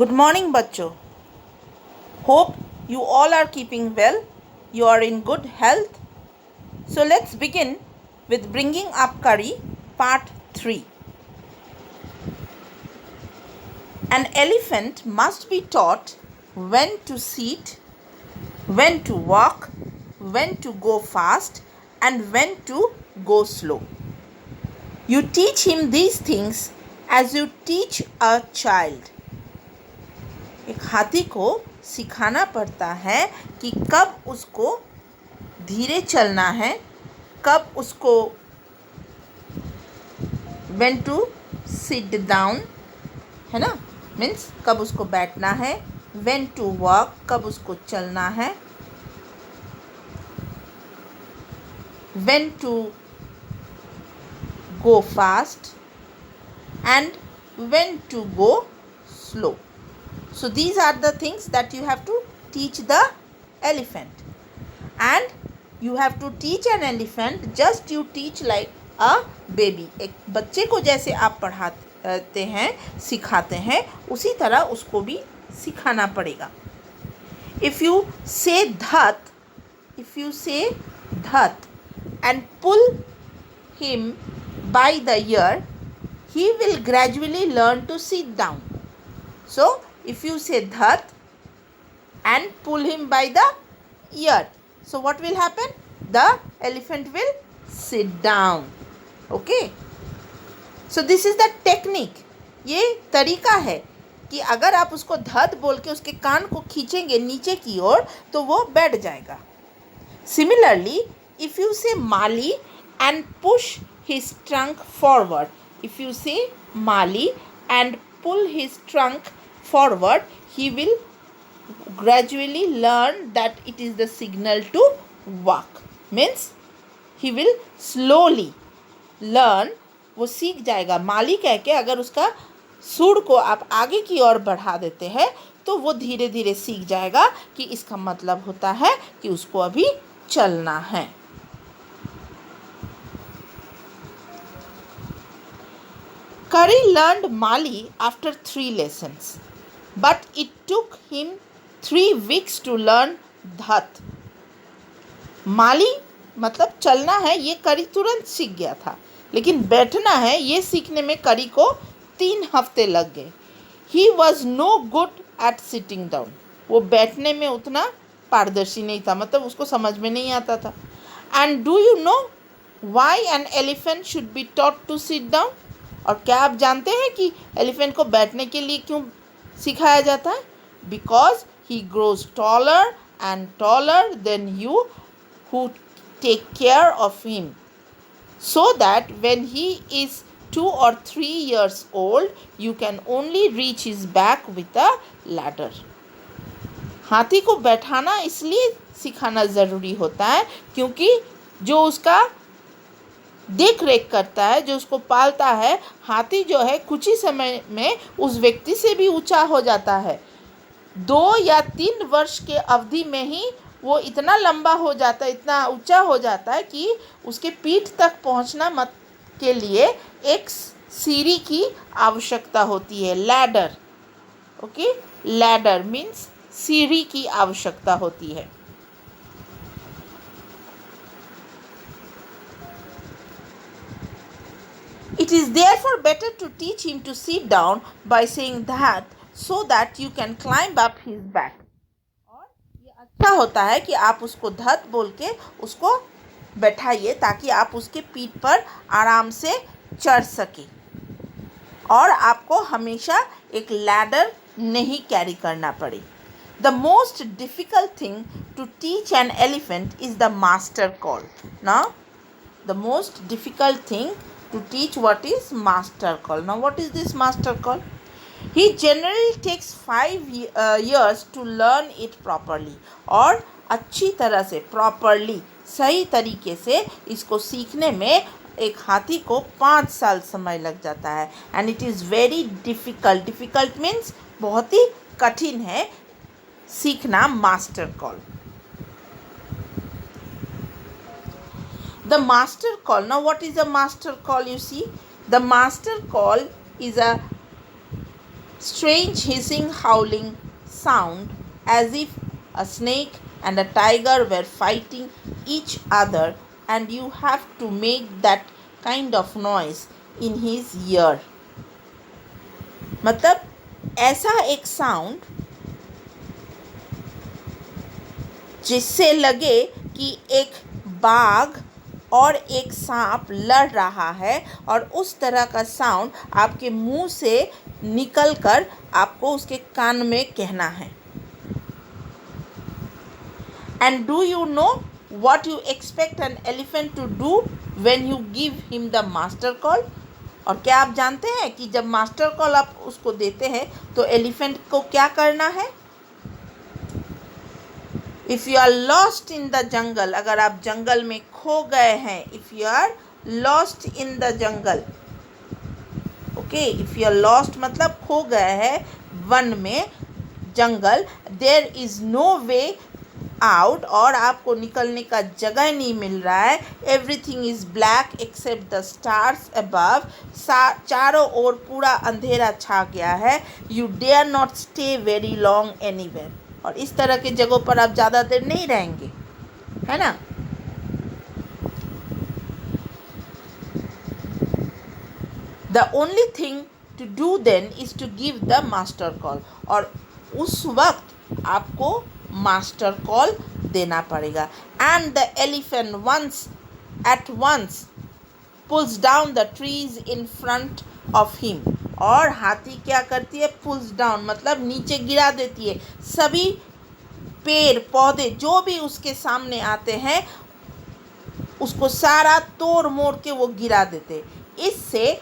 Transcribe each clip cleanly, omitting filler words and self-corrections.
Good morning, बच्चों. Hope you all are keeping well. You are in good health. So let's begin with bringing up curry part 3. An elephant must be taught when to sit, when to walk, when to go fast, and when to go slow. You teach him these things as you teach a child. एक हाथी को सिखाना पड़ता है कि कब उसको धीरे चलना है, कब उसको when to sit down है ना, मीन्स कब उसको बैठना है, when to walk कब उसको चलना है, when to go fast and when to go slow. So these are the things that you have to teach the elephant, and you have to teach an elephant just you teach like a baby. एक बच्चे को जैसे आप पढ़ाते हैं, सिखाते हैं, उसी तरह उसको भी सिखाना पड़ेगा. If you say dhat and pull him by the ear, he will gradually learn to sit down. So if you say dhat and pull him by the ear, so what will happen? The elephant will sit down. Okay, so this is the technique. ये तरीका है कि अगर आप उसको धत बोल के उसके कान को खींचेंगे नीचे की ओर तो वो बैठ जाएगा. Similarly, if you say Mali and push his trunk forward, if you say Mali and pull his trunk forward, he will gradually learn that it is the signal to walk. Means he will slowly learn. वो सीख जाएगा. माली कह के अगर उसका सूंड को आप आगे की ओर बढ़ा देते हैं तो वो धीरे धीरे सीख जाएगा कि इसका मतलब होता है कि उसको अभी चलना है. Curry learned Mali after 3 lessons, but it took him 3 weeks to learn Dhat. माली मतलब चलना है ये करी तुरंत सीख गया था, लेकिन बैठना है ये सीखने में करी को 3 हफ्ते लग गए. He was no good at sitting down. वो बैठने में उतना पारदर्शी नहीं था, मतलब उसको समझ में नहीं आता था. And do you know why an elephant should be taught to sit down? और क्या आप जानते हैं कि एलिफेंट को बैठने के लिए क्यों सिखाया जाता है? Because he grows taller and taller than you who take care of him, so that when he is 2 or 3 years old, you can only reach his back with a ladder. हाथी को बैठाना इसलिए सिखाना ज़रूरी होता है क्योंकि जो उसका देख रेख करता है, जो उसको पालता है, हाथी जो है कुछ ही समय में उस व्यक्ति से भी ऊंचा हो जाता है. 2 या 3 वर्ष के अवधि में ही वो इतना लंबा हो जाता है, इतना ऊंचा हो जाता है कि उसके पीठ तक पहुंचना के लिए एक सीढ़ी की आवश्यकता होती है. लैडर. ओके, लैडर मीन्स सीढ़ी की आवश्यकता होती है. It is therefore better to teach him to sit down by saying that, so that you can climb up his back. और ये अच्छा होता है कि आप उसको धत बोल के उसको बैठाइए ताकि आप उसके पीठ पर आराम से चढ़ सके और आपको हमेशा एक लैडर नहीं कैरी करना पड़े. The most difficult thing to teach an elephant is the master call. Now, the most difficult thing to teach what is master call. Now what is this master call? He generally takes 5 years to learn it properly. और अच्छी तरह से properly सही तरीके से इसको सीखने में एक हाथी को 5 साल समय लग जाता है. and it is very difficult. difficult means बहुत ही कठिन है सीखना master call. The master call. Now what is a master call? You see, the master call is a strange hissing, howling sound as if a snake and a tiger were fighting each other, and you have to make that kind of noise in his ear. मतलब ऐसा एक sound जिससे लगे कि एक बाघ और एक सांप लड़ रहा है, और उस तरह का साउंड आपके मुंह से निकल कर आपको उसके कान में कहना है. And do you know what you expect an elephant to do when you give him the master call? और क्या आप जानते हैं कि जब मास्टर कॉल आप उसको देते हैं तो एलिफेंट को क्या करना है? If you are lost in the jungle, अगर आप जंगल में खो गए हैं, if you are lost in the jungle, okay, if you are lost मतलब खो गए हैं वन में, जंगल, there is no way out, और आपको निकलने का जगह नहीं मिल रहा है, everything is black except the stars above, चारों ओर पूरा अंधेरा छा गया है, you dare not stay very long anywhere, और इस तरह के जगहों पर आप ज़्यादा देर नहीं रहेंगे, है ना. The only thing to do then is to give the master call, और उस वक्त आपको मास्टर कॉल देना पड़ेगा. And the elephant at once pulls down the trees in front of him, और हाथी क्या करती है? पुल्स डाउन मतलब नीचे गिरा देती है सभी पेड़ पौधे जो भी उसके सामने आते हैं, उसको सारा तोड़ मोड़ के वो गिरा देते. इससे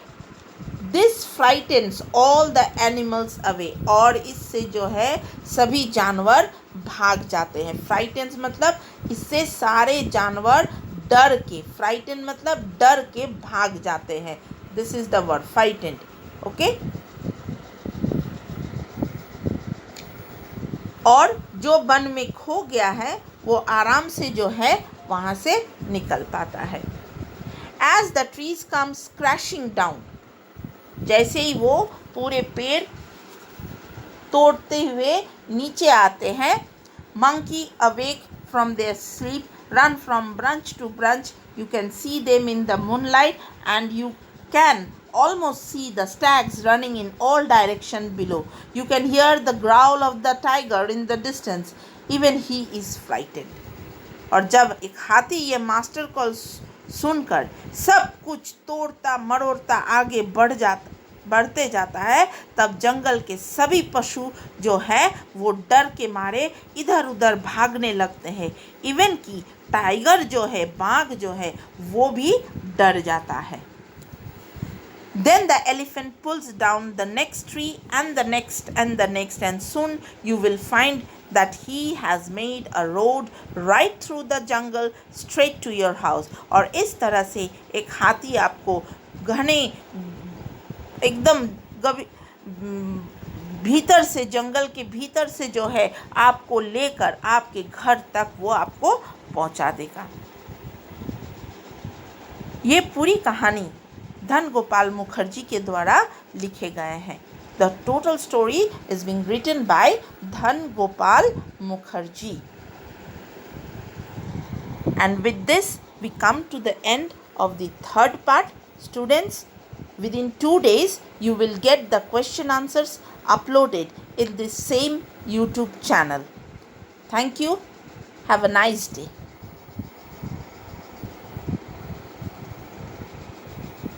this frightens all the animals away, और इससे जो है सभी जानवर भाग जाते हैं. फ्राइटन्स मतलब इससे सारे जानवर डर के, फ्राइटन मतलब डर के भाग जाते हैं. This is the word frightened, okay. और जो वन में खो गया है वो आराम से जो है वहाँ से निकल पाता है. As the trees comes crashing down, जैसे ही वो पूरे पेड़ तोड़ते हुए नीचे आते हैं, monkey awake from their sleep run from branch to branch. You can see them in the moonlight, and you can almost see the stags running in all directions below. You can hear the growl of the tiger in the distance. Even he is frightened. और जब एक हाथी ये master call सुनकर सब कुछ तोड़ता मरोड़ता आगे बढ़ते जाता है, तब जंगल के सभी पशु जो है वो डर के मारे इधर उधर भागने लगते हैं. इवन कि टाइगर जो है, बाघ जो है, वो भी डर जाता है. Then the elephant pulls down the next tree and the next and the next, and soon you will find that he has made a road right through the jungle straight to your house. और इस तरह से एक हाथी आपको घने एकदम भीतर से, जंगल के भीतर से जो है आपको लेकर आपके घर तक वो आपको पहुंचा देगा. ये पूरी कहानी धन गोपाल मुखर्जी के द्वारा लिखे गए हैं. The total story is being written by Dhan Gopal Mukherjee. And with this we come to the end of the third part. Students, within 2 days you will get the question answers uploaded in this same YouTube channel. Thank you. Have a nice day.